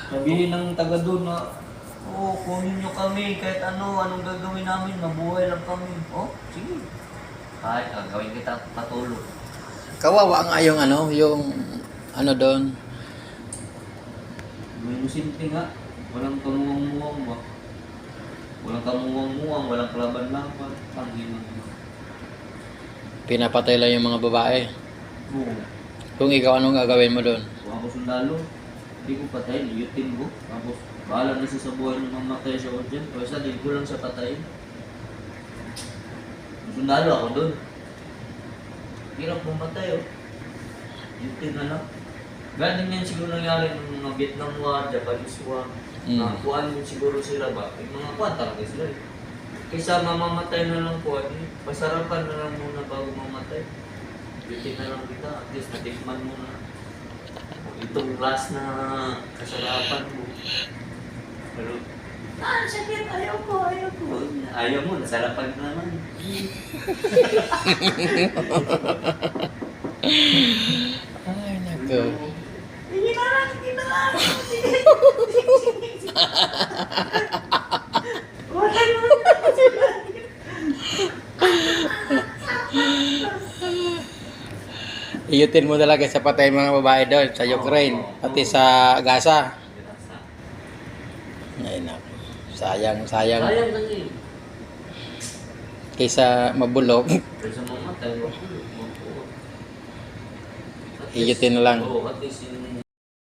Sabihin ng taga doon na, oh, kunin nyo kami, kahit ano, anong gagawin namin, mabuhay lang kami. Oh, sige. Kahit gawin kita patulog. Kawawa nga yung ano doon. May simple nga, walang kamuwang-muwang ba? Walang kamuwang-muwang, walang kalaban-laban. Panginoon. Pinapatay lang yung mga babae. Oo. Kung ikaw, anong gagawin mo doon? Kung ako sundalo, hindi ko patayin, iyutin ko. Tapos, bahala na siya sa buhay ng mamatay siya o dyan. Kaya di ko lang siya patayin. Kung sundalo ako doon. Hirap pumatay, oh. Iyutin na lang. Ganun yan siguro nangyari ng mga Vietnam War, Japanese War. Kuhaan din siguro sila ba? Yung mga kuhaan talaga sila eh. Kaysa mamamatay na lang po, pasarapan na lang muna bago mamatay. Iyutin na lang kita, at least natikman mo na. Itong last na kasarapan mo. Pero, sakit, ayaw ko. Ayaw mo, nasarapan ka naman. Ay, nako. Sige na lang. Wala naman ako sila. Iyutin mo talaga sa patay mga babae doon sa Ukraine, pati sa Gaza. Ay, nako. Sayang. Sayang kasi. Kaysa mabulok, Kaysa mamatay, wag po. iyutin na lang. Oo, at least yung